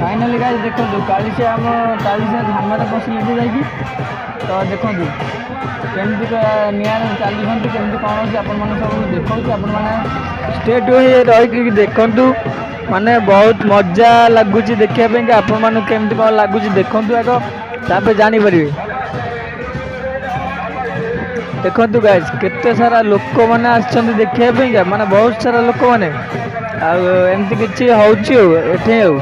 Finally guys देखो काली से आम काली से धामरे पशिले जाकि तो देखो केमती निआर चलुँच केमती कौन अच्छे आप सब देखा आपण मैंने स्टेट रही देखु माने बहुत मजा लगुच देखापी आपण केमती कौन लगुच देखु आग तापर जापर देखु गाइस केते सारा लोक मैंने आसछन्ति देखापी माने बहुत सारा लोक मैंने आमती किसी हो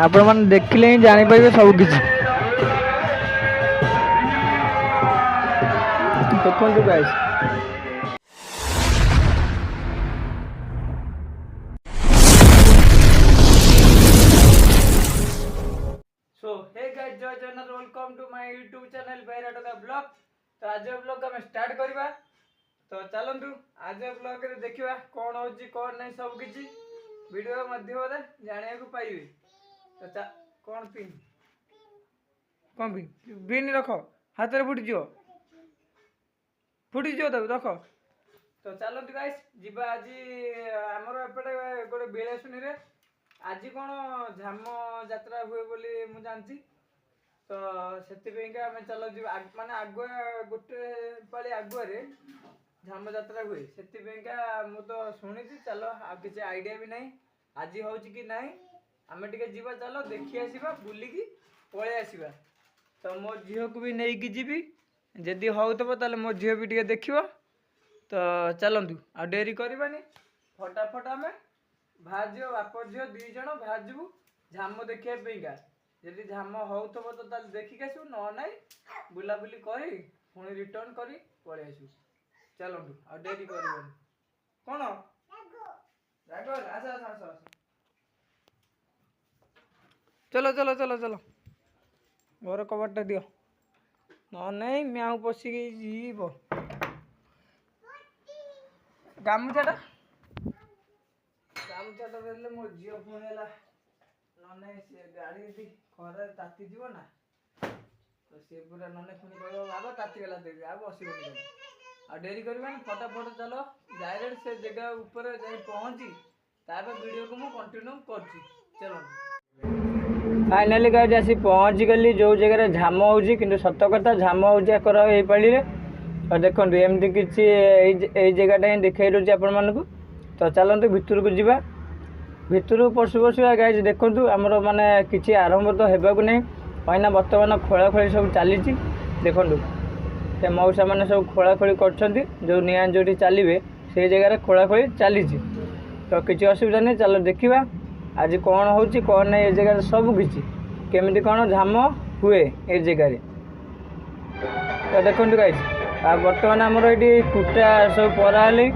आपण मैंने देखिले ही जापर सब किसी देखु गाइस जय Jagannath welcome to my YouTube channel बैराटका ब्लॉग। तो आज ब्लॉग आम स्टार्ट करवा तो चलतु आज ब्लॉग रे देखिबा कौन होची कौन नहीं सब किछि वीडियो माध्यम रे जानिया को पाइबे। तो कौन पिन बिन रख हाथ रे फुटी जो तब रख। तो चलतु गाइस जिबा आज हमर एपटे गोटे बेलेसुनी रे आज कौन झाम यात्रा हुए बोली मु जानची। तो से आम चल जी माने आगुआ गोटे पाली आगुआ झाम यात्रा हुए से मु तो शुणी चलो आ किसी आइडिया भी नहीं आज हो कि ना आम टे जा चलो देखी आसवा बुलिकी पलि आसवा। तो मो झील को भी नहीं कि जीवी जदि होतब ताले मो झील भी टे देखियो। तो चलतु आ डेरी करवानी फटाफट आम बाहर बाप झील दी जन बाहर जीवु झाम देखा जदि झाम होथबो तो ताल देखिक आसु न नाई बुलाबुली करी पुणी रिटर्न करी पलि आसु। चलतु आ डेरी करवानी कौन जागर आस आस आस आस चलो चलो चलो चलो घर कबाटा दियो न नाई म्याऊ पशिक जीव गामुछाटा देले मो झील पुणी है ना से गाड़ी खरा ताती जीव ना तो सी पूरा ना पुणी कह बाबा तातीगला देवी आ बसबनी आ डेरी करवानी फटाफट चलो डायरेक्ट से जगह ऊपर जाई पहुंची तापर वीडियो को मु कंटिन्यू करछि। चलो फाइनली गाइस आसी पहुंच गली जो जगह झाम होउची किंतु सत कथा झाम होउची कर ए पाली रे और देखो एमती किसी ए जगहटा ही देखई रही आपण मानक। तो चलतु भितर को जीवा भितर पशु पशुआ गाइज देखु आमर माने किसी आरंभ तो होगा नहीं कहीं बर्तमान खोला खोली सब चली देखु से मौसा मैंने सब खोला खोली कर जो निआ जो चलिए से जगह खोला खोली चली। तो किसी असुविधा नहीं चलो देखा आज कौन हो कौन नहीं ये जगह सब किसी केमी कौन झाम हुए ये जगह। तो देखु गाइज बर्तमान आमर ये कुटा सब पराली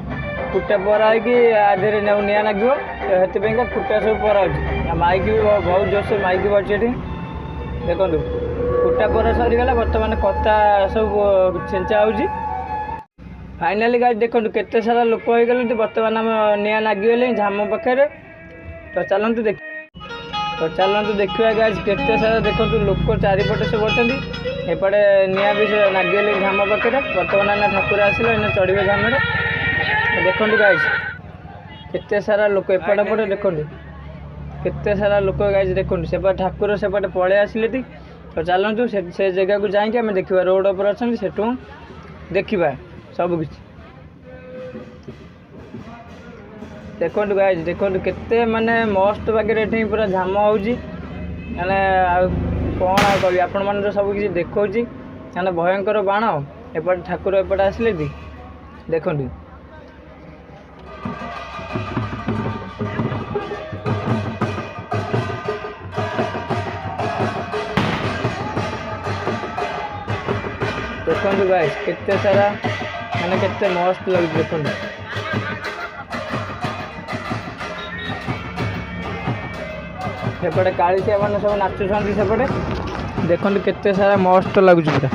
कुटा परा आधे निआ लगे तो से कुटा सब परा माइक भी बहुत जोर से माइक बढ़ी देखो कुटा पर सरीगला बर्तमान कथा सब छेचा हो। फाइनाली गाइस देखो केते सारा लोक हो गले बर्तमान आम निआ लगिगले झाम पाखे। तो चलतु देख तो चलतु देखा गाइस केते सारा देखो लोक चारिपटे सब अच्छा एपटे निआ भी लगिगले झाम पाखे बर्तमान ठाकुर आसिले चढ़े झाम देखो गाइस केते सारा लोक एपटे पटे देखो केते सारा लोक गाइस देखो सेपटे ठाकुर सेपटे पलि आसिले। तो चलतु से जगह को जाकि आम देखा रोड पर अच्छा सेठू देखा सब किसी देखो गाइस देखो केते माने मस्त पाखे ये पूरा झाम हो माने कौन कह आपण मैंने सब किसी देखा माने भयंकर बाण एपटे ठाकुर एपटे आसिले देखो देखो गाइस केते सारा माने केते मस्त लगे देखो सेपटे कालिसिया मैंने सब नाचुंट सेपटे देखो केते सारा मस्त लगुच पूरा।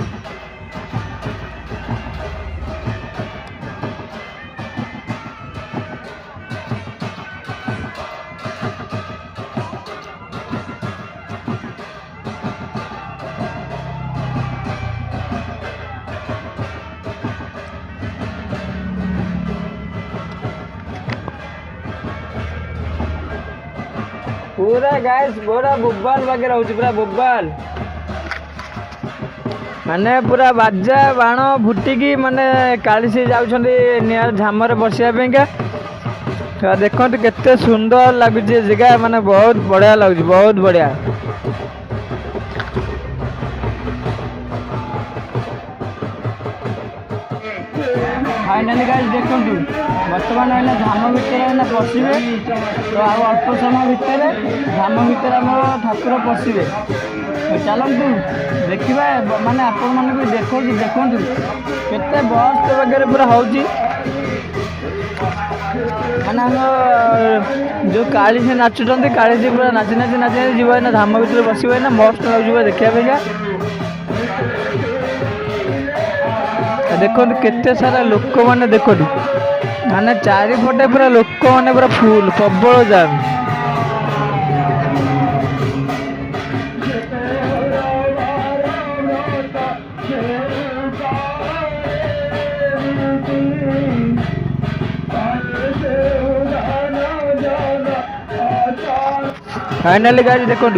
पूरा गाइस पूरा बुब्बाल वगैरह होची पूरा बुब्बाल माने पूरा बाजा बाण फुटिकी माने कालीसी जाउछंदी निया झामरे बसिया पेंका तो देखंतु केते सुंदर लागुची जगह माने बहुत बढ़िया लागुची बहुत बढ़िया। फाइनाली गाइस देखंतु वर्तमान है धाम भितर पशिबे तो आ अल्प समय भितर धाम भितर आम ठाकुर पशिबे चलतु देखा माने आपण मान भी देखो देखु केते बस वगैरह पूरा होची माने हम जो काली से नाचुंट काली से पूरा नाची नाची नाची जीव ना धाम भितर बसवे ना मस्त लगे देखा देखो केते सारा लोक मैंने देखो माने चारिपटे पूरा लोक मैंने पूरा फुल प्रबल जाम फाइनाली गाइस देखो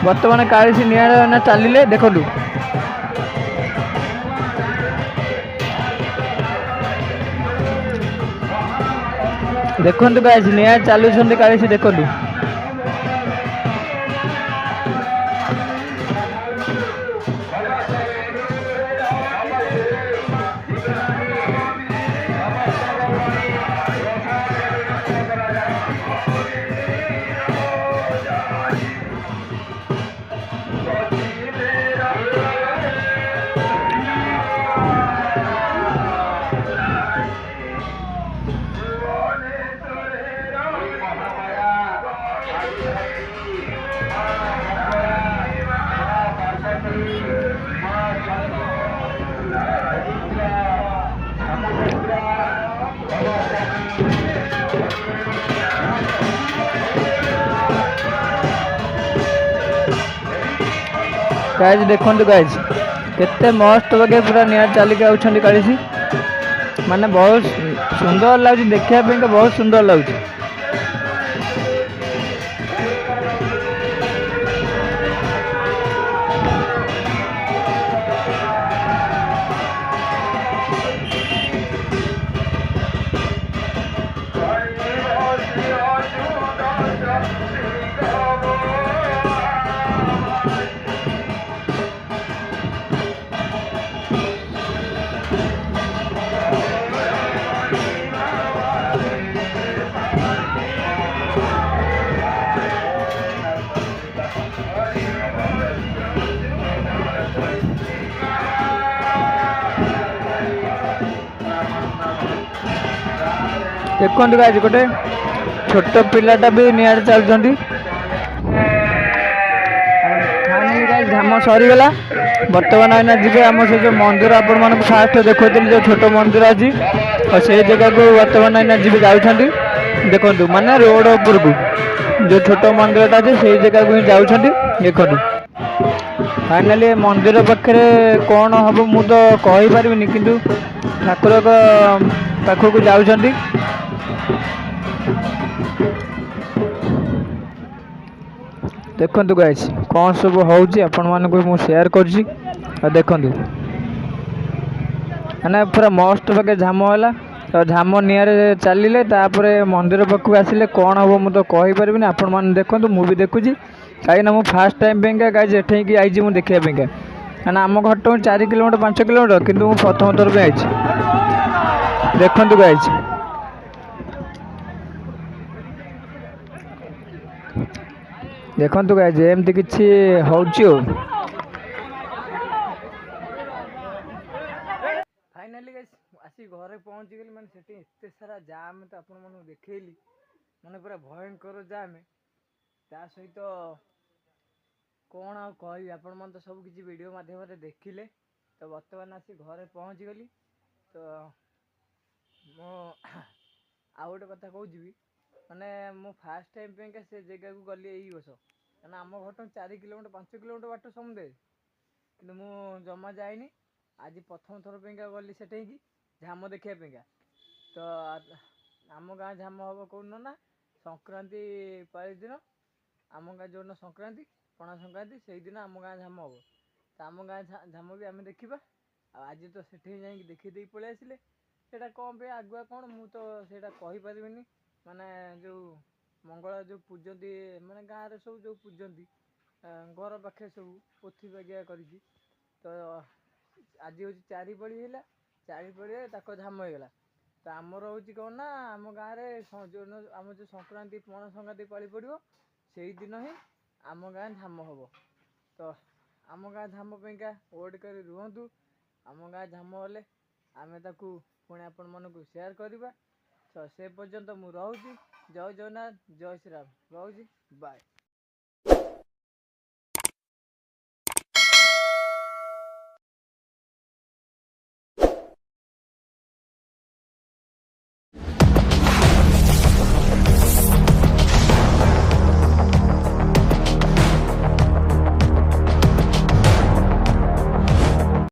बर्तमान काली निया चलिए देखो देखो गाइस निया चलुंट काली देखो गाइस देखो गाइस केते मस्त वगैरह पूरा निया चलिक आउछंदी कालीसी माने बहुत सुंदर लगुच देखा बहुत सुंदर लगुच। देखो गाइस गोटे छोट पिलाटा भी निआरे चलुंट धाम सरीगला बर्तमान आईना जी आम से जो मंदिर आपण मान फास्ट देखो जो छोट मंदिर अच्छी और से जगह को बर्तमान आईना जी जाऊँगी देखो माने रोड उपर को जो छोट मंदिर अच्छे से जगह को जाऊँगी देखो फाइनाली मंदिर पाखे कौन हम मु तो कहीपरि किंतु ठाकुर पाखक जाऊँगी देखो गाइस कौन सब होची आपण मान को मु शेयर करछि देखो माने पूरा मस्त पाके झाम है तो झाम निआरे चलिए तापर मंदिर पाखक आसिले कौन हम मु तो कहीपरि आपण मैंने देखो मु भी देखुची कहीं मु फास्ट टाइम पे गाइस एठेकी आई मुझे देखा कहना आम घर तो 4 किलोमीटर 5 किलोमीटर किंतु मु प्रथम थर पे आई देखो गाइस देखो गाइस एमती किसी होची फाइनाली गाइस आसी घरे पहुंची गली माने सेठी एते सारा जाम तो आपण मन देखैली माने पूरा भयंकर जाम ता सहित कौन आ कहि आपण मन तो सब किसी वीडियो माध्यम रे देखिले तो वर्तमान आसी घरे पहुंची गली तो मो आ गोटे कथा कहूँ माने मो फास्ट टाइम पे से जगह को गली यही बस कहना आम घर 4 किलोमीटर 5 किलोमीटर बाट समुदे कि मु जमा जाइनी आज प्रथम थर पे गली सेठे की झाम देखा तो आम गाँ झाम हम कौन ना संक्रांति पाली दिन ଆମ ଗାଁ ଯେଉଁଦିନ ସଂକ୍ରାନ୍ତି ପଣା ସଂକ୍ରାନ୍ତି ସେଇଦିନ ଆମ ଗାଁ ଝାମ ହେବ। ତ ଆମ ଗାଁ ଝାମ ବି ଆମେ ଦେଖିବା। ଆଉ ଆଜି ତ ସେଠି ଯାଇକି ଦେଖିଦେଇକି ପଳେଇ ଆସିଲେ। ସେଇଟା କ'ଣ ପାଇଁ ଆଗୁଆ କ'ଣ ମୁଁ ତ ସେଇଟା କହିପାରିବିନି। ମାନେ ଯେଉଁ ମଙ୍ଗଳା ଯେଉଁ ପୂଜନ୍ତି ମାନେ ଗାଁରେ ସବୁ ଯେଉଁ ପୂଜନ୍ତି ଘର ପାଖେ ସବୁ ପୋଥି ବାଗିଆ କରିକି। ତ ଆଜି ହେଉଛି 4 ପାଳି ହେଲା, 4 ପାଳିରେ ତାଙ୍କ ଝାମ ହେଇଗଲା। ତ ଆମର ହେଉଛି କ'ଣ ନା ଆମ ଗାଁରେ ଯେଉଁଦିନ ଆମର ଯେଉଁ ସଂକ୍ରାନ୍ତି ପଣା ସଂକ୍ରାନ୍ତି ପାଳି ପଡ଼ିବ ସେଇଦିନ ହିଁ ଆମ ଗାଁ ଝାମ ହେବ। ତ ଆମ ଗାଁ ଝାମ ପାଇଁକା ୱେଟ୍ କରି ରୁହନ୍ତୁ। ଆମ ଗାଁ ଝାମ ହେଲେ ଆମେ ତାକୁ ପୁଣି ଆପଣମାନଙ୍କୁ ସେୟାର କରିବା। ତ ସେ ପର୍ଯ୍ୟନ୍ତ ମୁଁ ରହୁଛି। ଜୟ ଜଗନ୍ନାଥ, ଜୟ ଶ୍ରୀରାମ, ରହୁଛି, ବାଏ।